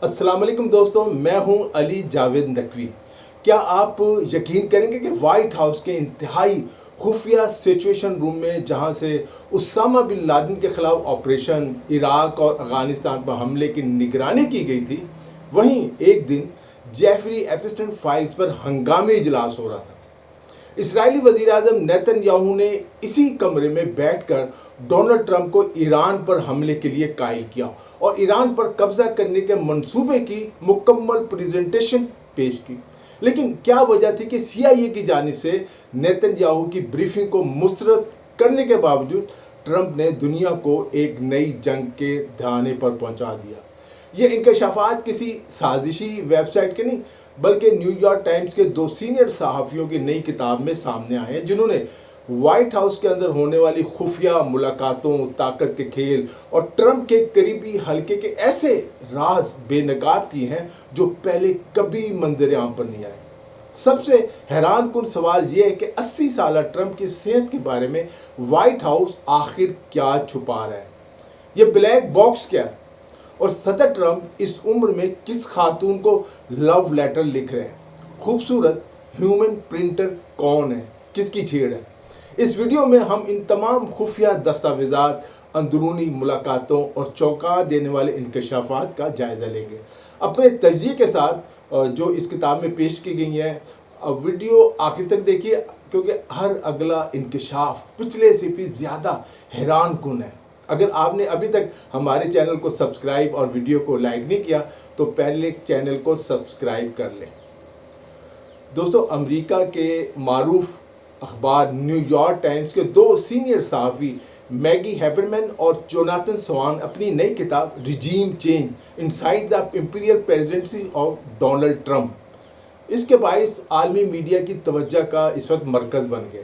السلام علیکم دوستوں، میں ہوں علی جاوید نقوی۔ کیا آپ یقین کریں گے کہ وائٹ ہاؤس کے انتہائی خفیہ سچویشن روم میں جہاں سے اسامہ بن لادن کے خلاف آپریشن عراق اور افغانستان پر حملے کی نگرانی کی گئی تھی، وہیں ایک دن جیفری ایپسٹن فائلز پر ہنگامی اجلاس ہو رہا تھا۔ اسرائیلی وزیر اعظم نیتن یاہو نے اسی کمرے میں بیٹھ کر ڈونلڈ ٹرمپ کو ایران پر حملے کے لیے قائل کیا اور ایران پر قبضہ کرنے کے منصوبے کی مکمل پریزنٹیشن پیش کی۔ لیکن کیا وجہ تھی کہ CIA کی جانب سے نیتن یاہو کی بریفنگ کو مسترد کرنے کے باوجود ٹرمپ نے دنیا کو ایک نئی جنگ کے دھانے پر پہنچا دیا؟ یہ انکشافات کسی سازشی ویب سائٹ کے نہیں بلکہ نیو یارک ٹائمز کے 2 سینئر صحافیوں کی نئی کتاب میں سامنے آئے ہیں، جنہوں نے وائٹ ہاؤس کے اندر ہونے والی خفیہ ملاقاتوں، طاقت کے کھیل اور ٹرمپ کے قریبی حلقے کے ایسے راز بے نقاب کیے ہیں جو پہلے کبھی منظر عام پر نہیں آئے۔ سب سے حیران کن سوال یہ ہے کہ 80 سالہ ٹرمپ کی صحت کے بارے میں وائٹ ہاؤس آخر کیا چھپا رہا ہے؟ یہ بلیک باکس کیا ہے؟ اور صدر ٹرمپ اس عمر میں کس خاتون کو لو لیٹر لکھ رہے ہیں؟ خوبصورت ہیومن پرنٹر کون ہے؟ کس کی چھیڑ ہے؟ اس ویڈیو میں ہم ان تمام خفیہ دستاویزات، اندرونی ملاقاتوں اور چونکا دینے والے انکشافات کا جائزہ لیں گے، اپنے تجزیے کے ساتھ جو اس کتاب میں پیش کی گئی ہیں۔ ویڈیو آخر تک دیکھیے کیونکہ ہر اگلا انکشاف پچھلے سے بھی زیادہ حیران کن ہے۔ اگر آپ نے ابھی تک ہمارے چینل کو سبسکرائب اور ویڈیو کو لائک نہیں کیا تو پہلے چینل کو سبسکرائب کر لیں۔ دوستو، امریکہ کے معروف اخبار نیو یارک ٹائمز کے 2 سینئر صحافی میگی ہیبرمین اور جوناتھن سوان اپنی نئی کتاب regime change inside the imperial presidency of Donald Trump اس کے باعث عالمی میڈیا کی توجہ کا اس وقت مرکز بن گئے۔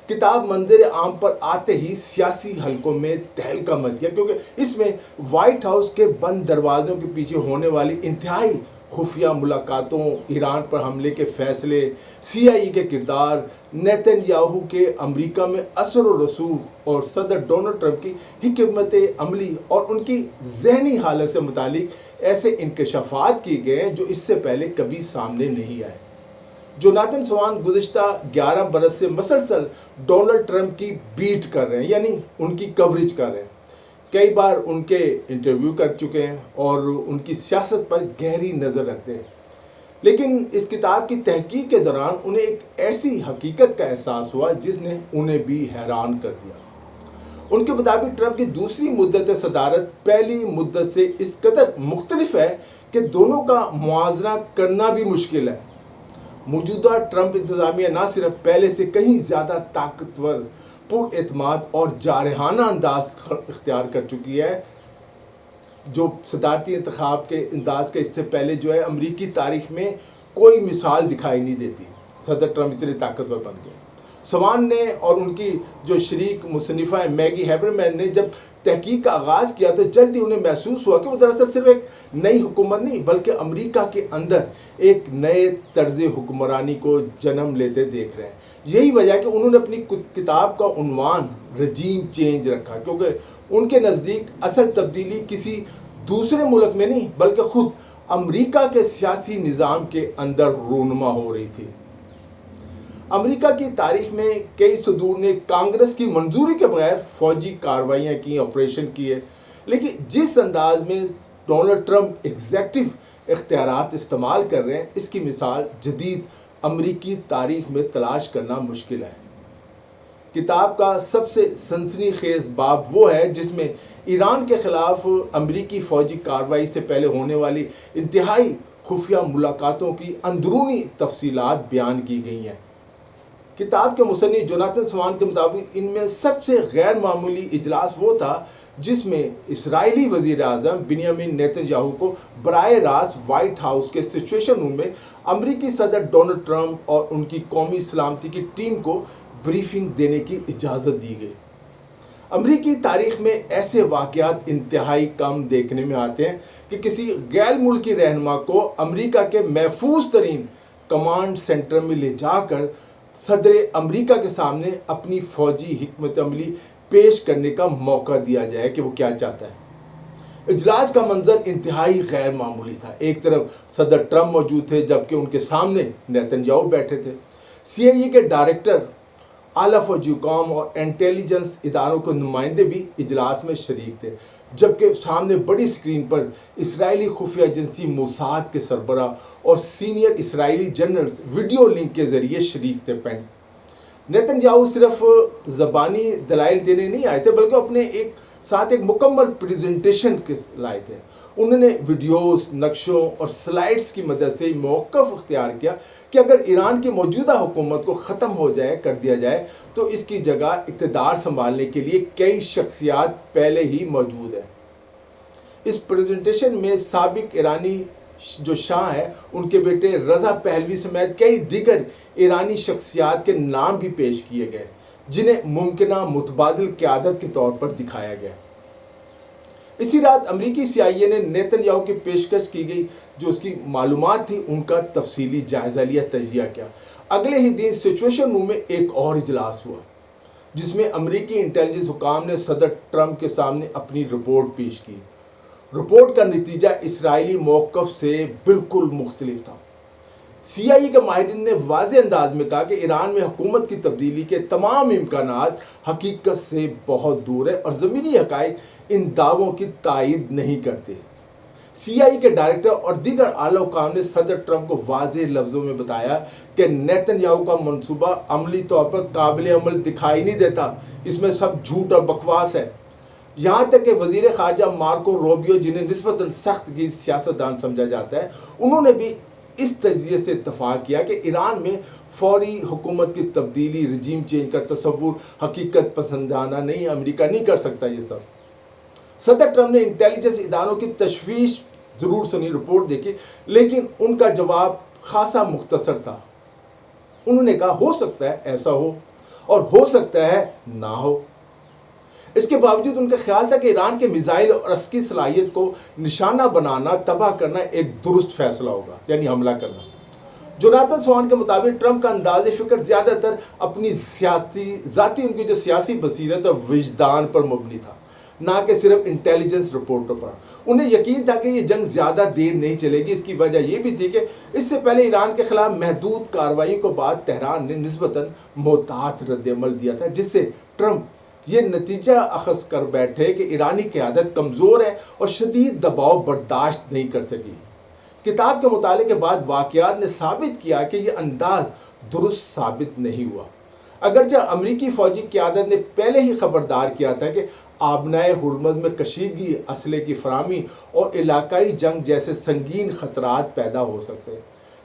کتاب منظر عام پر آتے ہی سیاسی حلقوں میں تہلکہ مچ گیا، کیونکہ اس میں وائٹ ہاؤس کے بند دروازوں کے پیچھے ہونے والی انتہائی خفیہ ملاقاتوں، ایران پر حملے کے فیصلے، CIA کے کردار، نیتن یاہو کے امریکہ میں اثر و رسوخ اور صدر ڈونلڈ ٹرمپ کی حکمت عملی اور ان کی ذہنی حالت سے متعلق ایسے انکشافات کیے گئے ہیں جو اس سے پہلے کبھی سامنے نہیں آئے۔ جوناتھن سوان گزشتہ 11 برس سے مسلسل ڈونلڈ ٹرمپ کی بیٹ کر رہے ہیں، یعنی ان کی کوریج کر رہے ہیں۔ کئی بار ان کے انٹرویو کر چکے ہیں اور ان کی سیاست پر گہری نظر رکھتے ہیں، لیکن اس کتاب کی تحقیق کے دوران انہیں ایک ایسی حقیقت کا احساس ہوا جس نے انہیں بھی حیران کر دیا۔ ان کے مطابق ٹرمپ کی دوسری مدت صدارت پہلی مدت سے اس قدر مختلف ہے کہ دونوں کا موازنہ کرنا بھی مشکل ہے۔ موجودہ ٹرمپ انتظامیہ نہ صرف پہلے سے کہیں زیادہ طاقتور، پر اعتماد اور جارحانہ انداز اختیار کر چکی ہے، جو صدارتی انتخاب کے انداز کے اس سے پہلے جو ہے امریکی تاریخ میں کوئی مثال دکھائی نہیں دیتی۔ صدر ٹرمپ اتنے طاقتور بن گئے۔ سوان نے اور ان کی جو شریک مصنفہ ہے میگی ہیبرمین نے جب تحقیق کا آغاز کیا تو جلدی انہیں محسوس ہوا کہ وہ دراصل صرف ایک نئی حکومت نہیں بلکہ امریکہ کے اندر ایک نئے طرز حکمرانی کو جنم لیتے دیکھ رہے ہیں۔ یہی وجہ ہے کہ انہوں نے اپنی کتاب کا عنوان ریجیم چینج رکھا، کیونکہ ان کے نزدیک اصل تبدیلی کسی دوسرے ملک میں نہیں بلکہ خود امریکہ کے سیاسی نظام کے اندر رونما ہو رہی تھی۔ امریکہ کی تاریخ میں کئی صدور نے کانگریس کی منظوری کے بغیر فوجی کارروائیاں کی، آپریشن کیے، لیکن جس انداز میں ڈونلڈ ٹرمپ ایگزیکٹو اختیارات استعمال کر رہے ہیں، اس کی مثال جدید امریکی تاریخ میں تلاش کرنا مشکل ہے۔ کتاب کا سب سے سنسنی خیز باب وہ ہے جس میں ایران کے خلاف امریکی فوجی کارروائی سے پہلے ہونے والی انتہائی خفیہ ملاقاتوں کی اندرونی تفصیلات بیان کی گئی ہیں۔ کتاب کے مصنف جوناتھن سوان کے مطابق ان میں سب سے غیر معمولی اجلاس وہ تھا جس میں اسرائیلی وزیر اعظم بنیامین نیتن یاہو کو براہ راست وائٹ ہاؤس کے سچویشن روم میں امریکی صدر ڈونلڈ ٹرمپ اور ان کی قومی سلامتی کی ٹیم کو بریفنگ دینے کی اجازت دی گئی۔ امریکی تاریخ میں ایسے واقعات انتہائی کم دیکھنے میں آتے ہیں کہ کسی غیر ملکی رہنما کو امریکہ کے محفوظ ترین کمانڈ سینٹر میں لے جا کر صدر امریکہ کے سامنے اپنی فوجی حکمت عملی پیش کرنے کا موقع دیا جائے کہ وہ کیا چاہتا ہے۔ اجلاس کا منظر انتہائی غیر معمولی تھا۔ ایک طرف صدر ٹرمپ موجود تھے جبکہ ان کے سامنے نیتن یاہو بیٹھے تھے۔ CIA کے ڈائریکٹر، اعلیٰ فوجی حکام اور انٹیلیجنس اداروں کے نمائندے بھی اجلاس میں شریک تھے، جبکہ سامنے بڑی اسکرین پر اسرائیلی خفیہ ایجنسی موساد کے سربراہ اور سینئر اسرائیلی جنرلز ویڈیو لنک کے ذریعے شریک تھے۔ نیتن یاہو صرف زبانی دلائل دینے نہیں آئے تھے بلکہ اپنے ساتھ ایک مکمل پریزنٹیشن کے لائے تھے۔ انہوں نے ویڈیوز، نقشوں اور سلائیڈز کی مدد سے موقف اختیار کیا کہ اگر ایران کی موجودہ حکومت کو ختم کر دیا جائے تو اس کی جگہ اقتدار سنبھالنے کے لیے کئی شخصیات پہلے ہی موجود ہیں۔ اس پریزنٹیشن میں سابق ایرانی جو شاہ ہیں، ان کے بیٹے رضا پہلوی سمیت کئی دیگر ایرانی شخصیات کے نام بھی پیش کیے گئے جنہیں ممکنہ متبادل قیادت کے طور پر دکھایا گیا۔ اسی رات امریکی CIA نے نیتن یاہو کی پیشکش کی گئی جو اس کی معلومات تھی ان کا تفصیلی جائزہ لیا، تجزیہ کیا۔ اگلے ہی دن سچویشن روم میں ایک اور اجلاس ہوا جس میں امریکی انٹیلیجنس حکام نے صدر ٹرمپ کے سامنے اپنی رپورٹ پیش کی۔ رپورٹ کا نتیجہ اسرائیلی موقف سے بالکل مختلف تھا۔ CIA کے ماہرین نے واضح انداز میں کہا کہ ایران میں حکومت کی تبدیلی کے تمام امکانات حقیقت سے بہت دور ہیں اور زمینی حقائق ان دعووں کی تائید نہیں کرتے۔ CIA کے ڈائریکٹر اور دیگر اعلیٰ حکام نے صدر ٹرمپ کو واضح لفظوں میں بتایا کہ نیتن یاہو کا منصوبہ عملی طور پر قابل عمل دکھائی نہیں دیتا، اس میں سب جھوٹ اور بکواس ہے۔ یہاں تک کہ وزیر خارجہ مارکو روبیو، جنہیں نسبتاً سخت گیر سیاستدان سمجھا جاتا ہے، انہوں نے بھی اس تجزیے سے اتفاق کیا کہ ایران میں فوری حکومت کی تبدیلی، رجیم چینج کا تصور حقیقت پسندانہ نہیں، امریکہ نہیں کر سکتا یہ سب۔ صدر ٹرمپ نے انٹیلیجنس اداروں کی تشویش ضرور سنی، رپورٹ دیکھی، لیکن ان کا جواب خاصا مختصر تھا۔ انہوں نے کہا ہو سکتا ہے ایسا ہو اور ہو سکتا ہے نہ ہو۔ اس کے باوجود ان کا خیال تھا کہ ایران کے میزائل اور عسکری صلاحیت کو نشانہ بنانا، تباہ کرنا ایک درست فیصلہ ہوگا، یعنی حملہ کرنا۔ جوناتھن سوان کے مطابق ٹرمپ کا انداز فکر زیادہ تر اپنی ذاتی ان کی جو سیاسی بصیرت اور وجدان پر مبنی تھا، نہ کہ صرف انٹیلیجنس رپورٹوں پر۔ انہیں یقین تھا کہ یہ جنگ زیادہ دیر نہیں چلے گی۔ اس کی وجہ یہ بھی تھی کہ اس سے پہلے ایران کے خلاف محدود کارروائیوں کے بعد تہران نے نسبتاً محتاط رد عمل دیا تھا، جس سے ٹرمپ یہ نتیجہ اخذ کر بیٹھے کہ ایرانی قیادت کمزور ہے اور شدید دباؤ برداشت نہیں کر سکی۔ کتاب کے مطالعے کے بعد واقعات نے ثابت کیا کہ یہ انداز درست ثابت نہیں ہوا۔ اگرچہ امریکی فوجی قیادت نے پہلے ہی خبردار کیا تھا کہ آبنائے ہرمز میں کشیدگی، اسلحے کی فراہمی اور علاقائی جنگ جیسے سنگین خطرات پیدا ہو سکتے ہیں،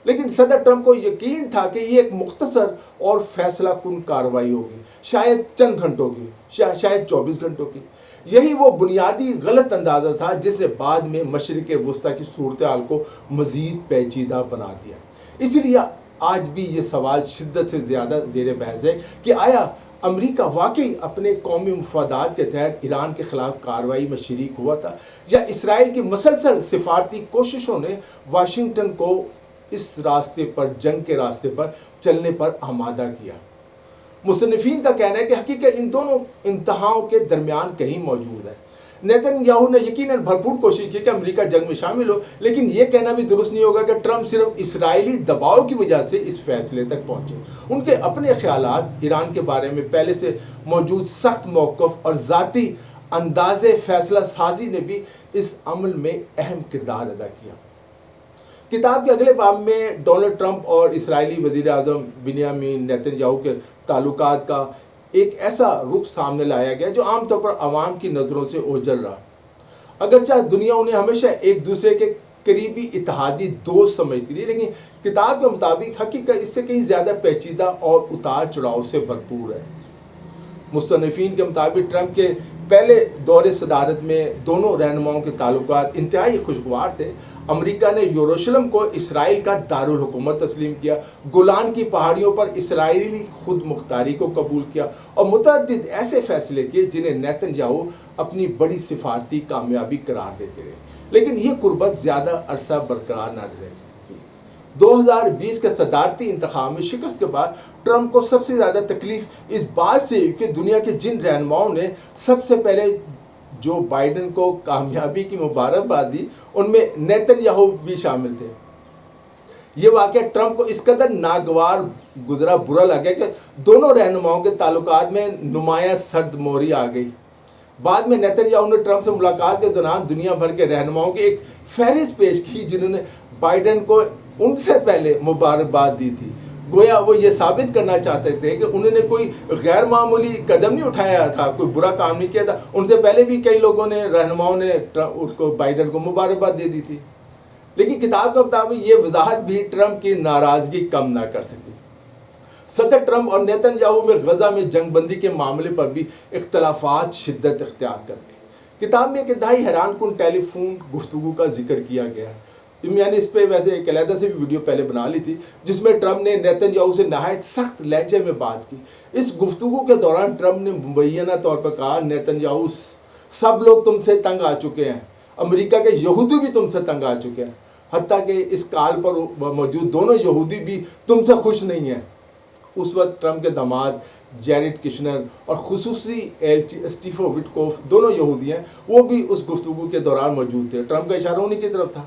لیکن صدر ٹرمپ کو یقین تھا کہ یہ ایک مختصر اور فیصلہ کن کارروائی ہوگی، شاید چند گھنٹوں کی، شاید 24 گھنٹوں کی۔ یہی وہ بنیادی غلط اندازہ تھا جس نے بعد میں مشرق وسطیٰ کی صورتحال کو مزید پیچیدہ بنا دیا۔ اسی لیے آج بھی یہ سوال شدت سے زیادہ زیر بحث ہے کہ آیا امریکہ واقعی اپنے قومی مفادات کے تحت ایران کے خلاف کارروائی میں شریک ہوا تھا، یا اسرائیل کی مسلسل سفارتی کوششوں نے واشنگٹن کو اس راستے پر، جنگ کے راستے پر چلنے پر آمادہ کیا۔ مصنفین کا کہنا ہے کہ حقیقت ان دونوں انتہاؤں کے درمیان کہیں موجود ہے۔ نیتن یاہو نے یقیناً بھرپور کوشش کی کہ امریکہ جنگ میں شامل ہو، لیکن یہ کہنا بھی درست نہیں ہوگا کہ ٹرمپ صرف اسرائیلی دباؤ کی وجہ سے اس فیصلے تک پہنچے۔ ان کے اپنے خیالات ایران کے بارے میں پہلے سے موجود سخت موقف اور ذاتی انداز فیصلہ سازی نے بھی اس عمل میں اہم کردار ادا کیا۔ کتاب کے اگلے باب میں ڈونلڈ ٹرمپ اور اسرائیلی وزیر اعظم بنیامین نیتن یاہو کے تعلقات کا ایک ایسا رخ سامنے لایا گیا جو عام طور پر عوام کی نظروں سے اوجھل رہا۔ اگرچہ دنیا انہیں ہمیشہ ایک دوسرے کے قریبی اتحادی دوست سمجھتی رہی، لیکن کتاب کے مطابق حقیقت اس سے کہیں زیادہ پیچیدہ اور اتار چڑھاؤ سے بھرپور ہے۔ مصنفین کے مطابق ٹرمپ کے پہلے دور صدارت میں دونوں رہنماؤں کے تعلقات انتہائی خوشگوار تھے۔ امریکہ نے یروشلم کو اسرائیل کا دارالحکومت تسلیم کیا، گولان کی پہاڑیوں پر اسرائیلی خود مختاری کو قبول کیا اور متعدد ایسے فیصلے کیے جنہیں نیتن یاہو اپنی بڑی سفارتی کامیابی قرار دیتے رہے، لیکن یہ قربت زیادہ عرصہ برقرار نہ رہ سکی۔ 2020 کے صدارتی انتخاب میں شکست کے بعد ٹرمپ کو سب سے زیادہ تکلیف اس بات سے ہوئی کہ دنیا کے جن رہنماؤں نے سب سے پہلے جو بائیڈن کو کامیابی کی مبارکباد دی، ان میں نیتن یاہو بھی شامل تھے۔ یہ واقعہ ٹرمپ کو اس قدر ناگوار گزرا، برا لگا کہ دونوں رہنماؤں کے تعلقات میں نمایاں سرد موری آ گئی۔ بعد میں نیتن یاہو نے ٹرمپ سے ملاقات کے دوران دنیا بھر کے رہنماؤں کی ایک فہرست پیش کی جنہوں نے بائیڈن کو ان سے پہلے مبارکباد دی تھی۔ گویا وہ یہ ثابت کرنا چاہتے تھے کہ انہوں نے کوئی غیر معمولی قدم نہیں اٹھایا تھا، کوئی برا کام نہیں کیا تھا۔ ان سے پہلے بھی کئی لوگوں نے، رہنماؤں نے اس کو، بائیڈن کو مبارکباد دے دی تھی۔ لیکن کتاب کے مطابق یہ وضاحت بھی ٹرمپ کی ناراضگی کم نہ کر سکی۔ صدر ٹرمپ اور نیتن یاہو میں غزہ میں جنگ بندی کے معاملے پر بھی اختلافات شدت اختیار کر گئے۔ کتاب میں ایک انتہائی حیران کن ٹیلی فون گفتگو کا ذکر کیا گیا ہے۔ میں نے اس پہ ویسے ایک علیحدہ سے بھی ویڈیو پہلے بنا لی تھی، جس میں ٹرمپ نے نیتن یاہو سے نہایت سخت لہجے میں بات کی۔ اس گفتگو کے دوران ٹرمپ نے مبینہ طور پر کہا، نیتن یاہو، سب لوگ تم سے تنگ آ چکے ہیں، امریکہ کے یہودی بھی تم سے تنگ آ چکے ہیں، حتیٰ کہ اس کال پر موجود دونوں یہودی بھی تم سے خوش نہیں ہیں۔ اس وقت ٹرمپ کے داماد جیریڈ کشنر اور خصوصی ایلچی اسٹیفو وٹکوف، دونوں یہودی ہیں، وہ بھی اس گفتگو کے دوران موجود تھے۔ ٹرمپ کا اشارہ انہی کی طرف تھا۔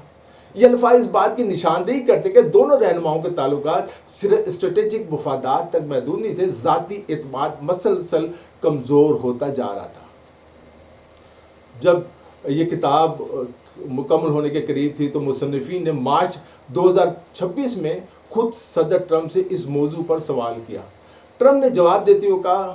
یہ الفاظ اس بات کی نشاندہی کرتے کہ دونوں رہنماؤں کے تعلقات صرف اسٹریٹجک مفادات تک محدود نہیں تھے، ذاتی اعتماد مسلسل کمزور ہوتا جا رہا تھا۔ جب یہ کتاب مکمل ہونے کے قریب تھی تو مصنفین نے مارچ 2026 میں خود صدر ٹرمپ سے اس موضوع پر سوال کیا۔ ٹرمپ نے جواب دیتے ہوئے کہا،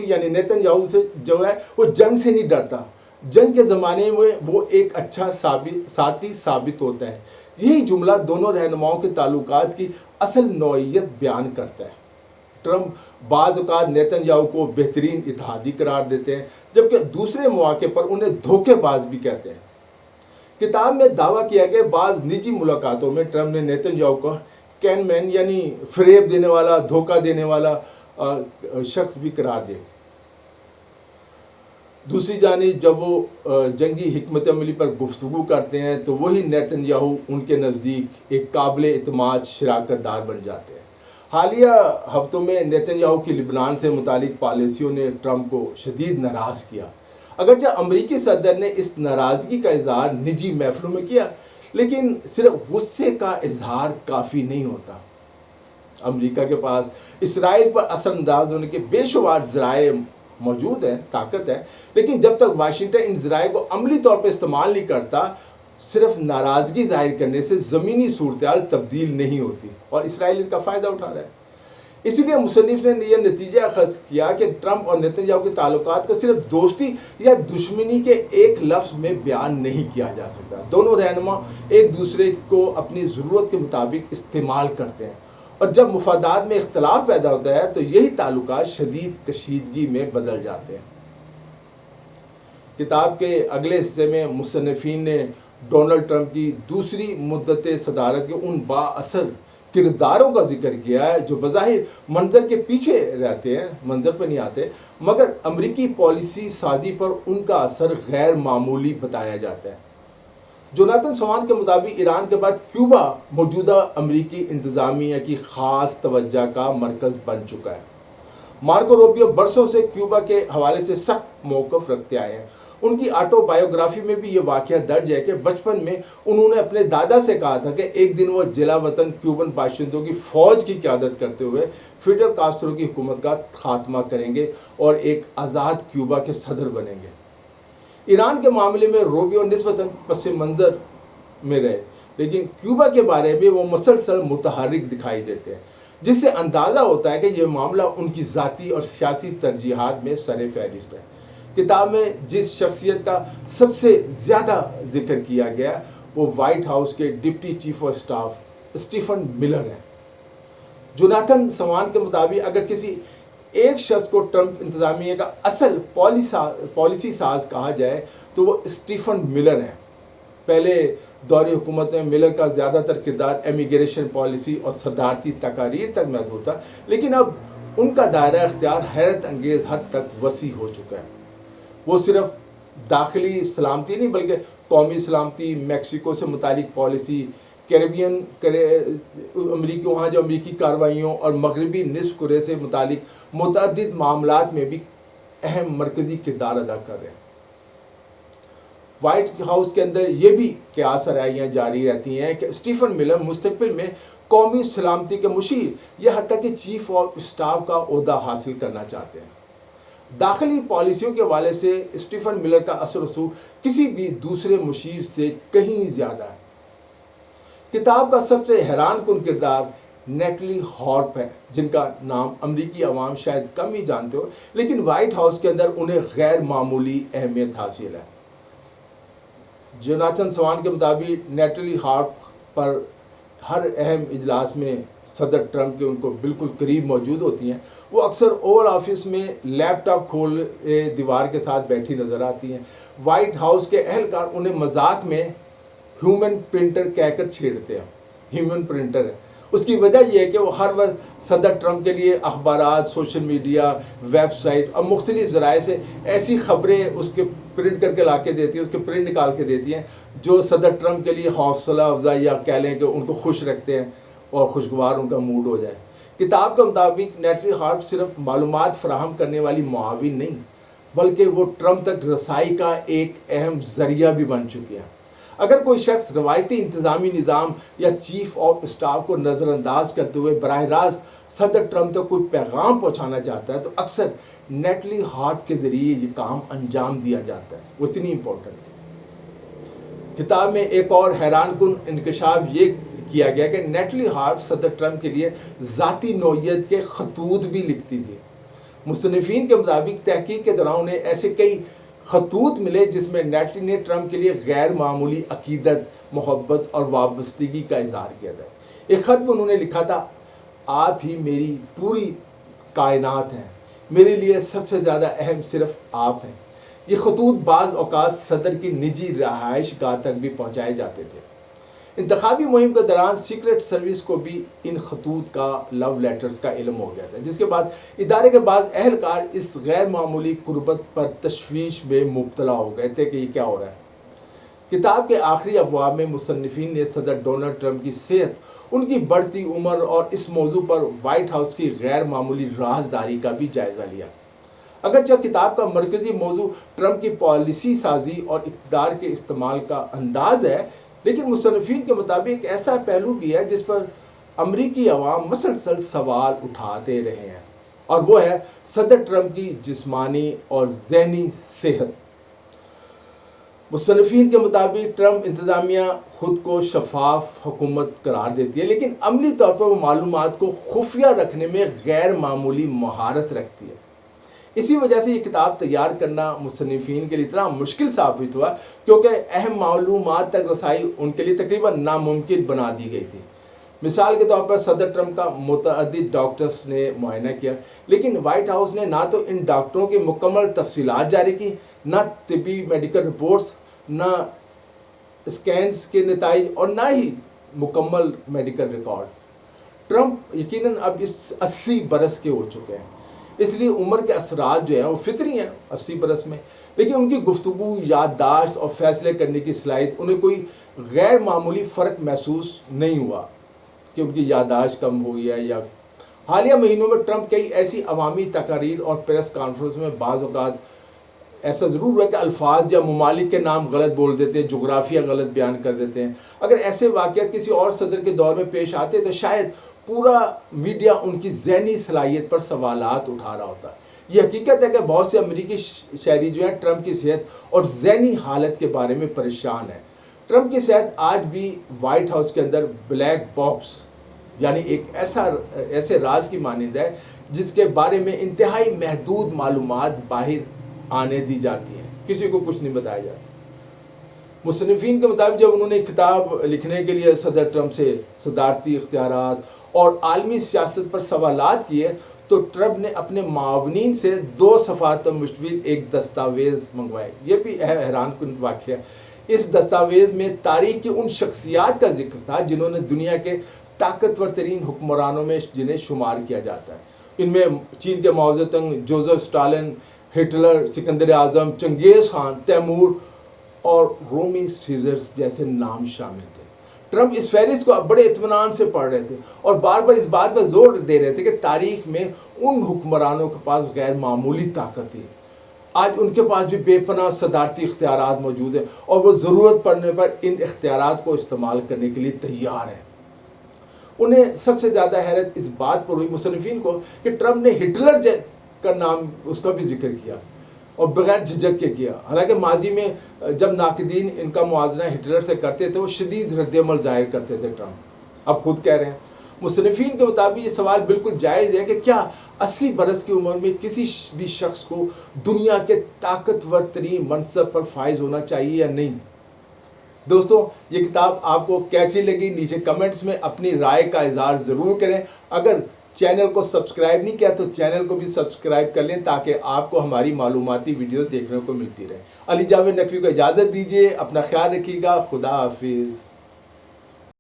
یعنی نیتن یاہو سے جو ہے وہ جنگ سے نہیں ڈرتا، جنگ کے زمانے میں وہ ایک اچھا ساتھی ثابت ہوتا ہے۔ یہی جملہ دونوں رہنماؤں کے تعلقات کی اصل نوعیت بیان کرتا ہے۔ ٹرمپ بعض اوقات نیتن یاہو کو بہترین اتحادی قرار دیتے ہیں، جبکہ دوسرے مواقع پر انہیں دھوکے باز بھی کہتے ہیں۔ کتاب میں دعویٰ کیا کہ بعض نجی ملاقاتوں میں ٹرمپ نے نیتن یاہو کو کین مین، یعنی فریب دینے والا، دھوکہ دینے والا شخص بھی قرار دیا۔ دوسری جانب جب وہ جنگی حکمت عملی پر گفتگو کرتے ہیں تو وہی نیتن یاہو ان کے نزدیک ایک قابل اعتماد شراکت دار بن جاتے ہیں۔ حالیہ ہفتوں میں نیتن یاہو کی لبنان سے متعلق پالیسیوں نے ٹرمپ کو شدید ناراض کیا۔ اگرچہ امریکی صدر نے اس ناراضگی کا اظہار نجی محفلوں میں کیا، لیکن صرف غصے کا اظہار کافی نہیں ہوتا۔ امریکہ کے پاس اسرائیل پر اثر انداز ہونے کے بے شمار ذرائع موجود ہیں، طاقت ہے، لیکن جب تک واشنگٹن ان ذرائع کو عملی طور پر استعمال نہیں کرتا، صرف ناراضگی ظاہر کرنے سے زمینی صورتحال تبدیل نہیں ہوتی، اور اسرائیل اس کا فائدہ اٹھا رہا ہے۔ اسی لیے مصنف نے یہ نتیجہ اخذ کیا کہ ٹرمپ اور نیتن یاہو کے تعلقات کو صرف دوستی یا دشمنی کے ایک لفظ میں بیان نہیں کیا جا سکتا۔ دونوں رہنما ایک دوسرے کو اپنی ضرورت کے مطابق استعمال کرتے ہیں، اور جب مفادات میں اختلاف پیدا ہوتا ہے تو یہی تعلقات شدید کشیدگی میں بدل جاتے ہیں۔ کتاب کے اگلے حصے میں مصنفین نے ڈونلڈ ٹرمپ کی دوسری مدت صدارت کے ان با اثر کرداروں کا ذکر کیا ہے جو بظاہر منظر کے پیچھے رہتے ہیں، منظر پہ نہیں آتے، مگر امریکی پالیسی سازی پر ان کا اثر غیر معمولی بتایا جاتا ہے۔ جوناتھن سوان کے مطابق ایران کے بعد کیوبا موجودہ امریکی انتظامیہ کی خاص توجہ کا مرکز بن چکا ہے۔ مارکو روبیو برسوں سے کیوبا کے حوالے سے سخت موقف رکھتے آئے ہیں۔ ان کی آٹو بایوگرافی میں بھی یہ واقعہ درج ہے کہ بچپن میں انہوں نے اپنے دادا سے کہا تھا کہ ایک دن وہ جلا وطن کیوبن باشندوں کی فوج کی قیادت کرتے ہوئے فیڈل کاسٹرو کی حکومت کا خاتمہ کریں گے اور ایک آزاد کیوبا کے صدر بنیں گے۔ ایران کے معاملے میں روبیو نسبتاً پس منظر میں رہے، لیکن کیوبا کے بارے میں وہ مسلسل متحرک دکھائی دیتے ہیں، جس سے اندازہ ہوتا ہے کہ یہ معاملہ ان کی ذاتی اور سیاسی ترجیحات میں سر فہرست ہے۔ کتاب میں جس شخصیت کا سب سے زیادہ ذکر کیا گیا وہ وائٹ ہاؤس کے deputy chief of staff Stephen Miller ہیں۔ جوناتھن سوان کے مطابق اگر کسی ایک شخص کو ٹرمپ انتظامیہ کا اصل پالیسی ساز کہا جائے تو وہ اسٹیفن ملر ہیں۔ پہلے دور حکومت میں ملر کا زیادہ تر کردار امیگریشن پالیسی اور صدارتی تقاریر تک محدود تھا، لیکن اب ان کا دائرہ اختیار حیرت انگیز حد تک وسیع ہو چکا ہے۔ وہ صرف داخلی سلامتی نہیں بلکہ قومی سلامتی، میکسیکو سے متعلق پالیسی، کیریبین وہاں جو امریکی کارروائیوں اور مغربی نصف کرے سے متعلق متعدد معاملات میں بھی اہم مرکزی کردار ادا کر رہے ہیں۔ وائٹ ہاؤس کے اندر یہ بھی قیاس آرائیاں جاری رہتی ہیں کہ اسٹیفن ملر مستقبل میں قومی سلامتی کے مشیر یا حتیٰ کہ چیف آف اسٹاف کا عہدہ حاصل کرنا چاہتے ہیں۔ داخلی پالیسیوں کے حوالے سے اسٹیفن ملر کا اثر و رسوخ کسی بھی دوسرے مشیر سے کہیں زیادہ ہے۔ کتاب کا سب سے حیران کن کردار نیٹلی ہارپ ہے، جن کا نام امریکی عوام شاید کم ہی جانتے ہو، لیکن وائٹ ہاؤس کے اندر انہیں غیر معمولی اہمیت حاصل ہے۔ جوناتھن سوان کے مطابق نیٹلی ہارپ پر ہر اہم اجلاس میں صدر ٹرمپ کے ان کو بالکل قریب موجود ہوتی ہیں۔ وہ اکثر اوول آفس میں لیپ ٹاپ کھول دیوار کے ساتھ بیٹھی نظر آتی ہیں۔ وائٹ ہاؤس کے اہلکار انہیں مذاق میں ہیومن پرنٹر کہہ کر چھیڑتے ہیں، ہیومن پرنٹر ہے۔ اس کی وجہ یہ ہے کہ وہ ہر وقت صدر ٹرمپ کے لیے اخبارات، سوشل میڈیا، ویب سائٹ اور مختلف ذرائع سے ایسی خبریں اس کے پرنٹ کر کے لا کے دیتی ہیں، اس کے پرنٹ نکال کے دیتی ہیں جو صدر ٹرمپ کے لیے حوصلہ افزائی یا کہہ لیں کہ ان کو خوش رکھتے ہیں اور خوشگوار ان کا موڈ ہو جائے۔ کتاب کے مطابق نیٹلی ہارپ صرف معلومات فراہم کرنے والی معاون نہیں، بلکہ وہ ٹرمپ تک رسائی کا ایک اہم ذریعہ بھی بن چکی ہیں۔ اگر کوئی شخص روایتی انتظامی نظام یا چیف آف اسٹاف کو نظر انداز کرتے ہوئے براہ راست صدر ٹرمپ تک کوئی پیغام پہنچانا چاہتا ہے تو اکثر نیٹلی ہارپ کے ذریعے یہ کام انجام دیا جاتا ہے، وہ اتنی امپورٹنٹ ہے۔ کتاب میں ایک اور حیران کن انکشاف یہ کیا گیا کہ نیٹلی ہارپ صدر ٹرمپ کے لیے ذاتی نوعیت کے خطوط بھی لکھتی تھی۔ مصنفین کے مطابق تحقیق کے دوران انہیں ایسے کئی خطوط ملے جس میں نیٹلی نے ٹرمپ کے لیے غیر معمولی عقیدت، محبت اور وابستگی کا اظہار کیا تھا۔ ایک خط میں انہوں نے لکھا تھا، آپ ہی میری پوری کائنات ہیں، میرے لیے سب سے زیادہ اہم صرف آپ ہیں۔ یہ خطوط بعض اوقات صدر کی نجی رہائش گاہ تک بھی پہنچائے جاتے تھے۔ انتخابی مہم کے دوران سیکرٹ سروس کو بھی ان خطوط کا لو لیٹرز کا علم ہو گیا تھا، جس کے بعد ادارے کے بعض اہلکار اس غیر معمولی قربت پر تشویش میں مبتلا ہو گئے تھے کہ یہ کیا ہو رہا ہے۔ کتاب کے آخری ابواب میں مصنفین نے صدر ڈونلڈ ٹرمپ کی صحت، ان کی بڑھتی عمر اور اس موضوع پر وائٹ ہاؤس کی غیر معمولی رازداری کا بھی جائزہ لیا۔ اگرچہ کتاب کا مرکزی موضوع ٹرمپ کی پالیسی سازی اور اقتدار کے استعمال کا انداز ہے، لیکن مصنفین کے مطابق ایک ایسا پہلو بھی ہے جس پر امریکی عوام مسلسل سوال اٹھاتے رہے ہیں، اور وہ ہے صدر ٹرمپ کی جسمانی اور ذہنی صحت۔ مصنفین کے مطابق ٹرمپ انتظامیہ خود کو شفاف حکومت قرار دیتی ہے، لیکن عملی طور پر وہ معلومات کو خفیہ رکھنے میں غیر معمولی مہارت رکھتی ہے۔ اسی وجہ سے یہ کتاب تیار کرنا مصنفین کے لیے اتنا مشکل ثابت ہوا کیونکہ اہم معلومات تک رسائی ان کے لیے تقریباً ناممکن بنا دی گئی تھی۔ مثال کے طور پر صدر ٹرمپ کا متعدد ڈاکٹرز نے معائنہ کیا، لیکن وائٹ ہاؤس نے نہ تو ان ڈاکٹروں کی مکمل تفصیلات جاری کی، نہ طبی میڈیکل رپورٹس، نہ اسکینز کے نتائج اور نہ ہی مکمل میڈیکل ریکارڈ۔ ٹرمپ یقیناً اب اس 80 برس کے ہو چکے ہیں، اس لیے عمر کے اثرات جو ہیں وہ فطری ہیں 80 برس میں، لیکن ان کی گفتگو، یادداشت اور فیصلے کرنے کی صلاحیت، انہیں کوئی غیر معمولی فرق محسوس نہیں ہوا کہ ان کی یادداشت کم ہوئی ہے۔ یا حالیہ مہینوں میں ٹرمپ کئی ایسی عوامی تقاریر اور پریس کانفرنس میں بعض اوقات ایسا ضرور ہوا کہ الفاظ یا ممالک کے نام غلط بول دیتے ہیں، جغرافیہ غلط بیان کر دیتے ہیں۔ اگر ایسے واقعات کسی اور صدر کے دور میں پیش آتے تو شاید پورا میڈیا ان کی ذہنی صلاحیت پر سوالات اٹھا رہا ہوتا۔ یہ حقیقت ہے کہ بہت سے امریکی شہری جو ہیں ٹرمپ کی صحت اور ذہنی حالت کے بارے میں پریشان ہیں۔ ٹرمپ کی صحت آج بھی وائٹ ہاؤس کے اندر بلیک باکس، یعنی ایک ایسے راز کی مانند ہے جس کے بارے میں انتہائی محدود معلومات باہر آنے دی جاتی ہیں، کسی کو کچھ نہیں بتایا جاتا۔ مصنفین کے مطابق جب انہوں نے کتاب لکھنے کے لیے صدر ٹرمپ سے صدارتی اختیارات اور عالمی سیاست پر سوالات کیے تو ٹرمپ نے اپنے معاونین سے 2 صفحات پر مشتمل ایک دستاویز منگوائے۔ یہ بھی حیران کن واقعہ ہے۔ اس دستاویز میں تاریخ کی ان شخصیات کا ذکر تھا جنہوں نے دنیا کے طاقتور ترین حکمرانوں میں جنہیں شمار کیا جاتا ہے۔ ان میں چین کے Mao Zedong, Joseph Stalin, Hitler, سکندر اعظم، چنگیز خان، تیمور اور رومی سیزرز جیسے نام شامل تھے۔ ٹرمپ اس فہرست کو بڑے اطمینان سے پڑھ رہے تھے اور بار بار اس بات پر زور دے رہے تھے کہ تاریخ میں ان حکمرانوں کے پاس غیر معمولی طاقت تھی۔ آج ان کے پاس بھی بے پناہ صدارتی اختیارات موجود ہیں اور وہ ضرورت پڑنے پر ان اختیارات کو استعمال کرنے کے لیے تیار ہیں۔ انہیں سب سے زیادہ حیرت اس بات پر ہوئی مصنفین کو کہ ٹرمپ نے ہٹلر کا نام اس کا بھی ذکر کیا اور بغیر جھجک کے کیا، حالانکہ ماضی میں جب ناقدین ان کا موازنہ ہٹلر سے کرتے تھے وہ شدید رد عمل ظاہر کرتے تھے ٹرمپ۔ اب خود کہہ رہے ہیں۔ مصنفین کے مطابق یہ سوال بالکل جائز ہے کہ کیا 80 برس کی عمر میں کسی بھی شخص کو دنیا کے طاقتور ترین منصب پر فائز ہونا چاہیے یا نہیں؟ دوستو، یہ کتاب آپ کو کیسی لگی نیچے کمنٹس میں اپنی رائے کا اظہار ضرور کریں۔ اگر چینل کو سبسکرائب نہیں کیا تو چینل کو بھی سبسکرائب کر لیں تاکہ آپ کو ہماری معلوماتی ویڈیوز دیکھنے کو ملتی رہے۔ علی جاوید نقوی کو اجازت دیجیے، اپنا خیال رکھیے گا، خدا حافظ۔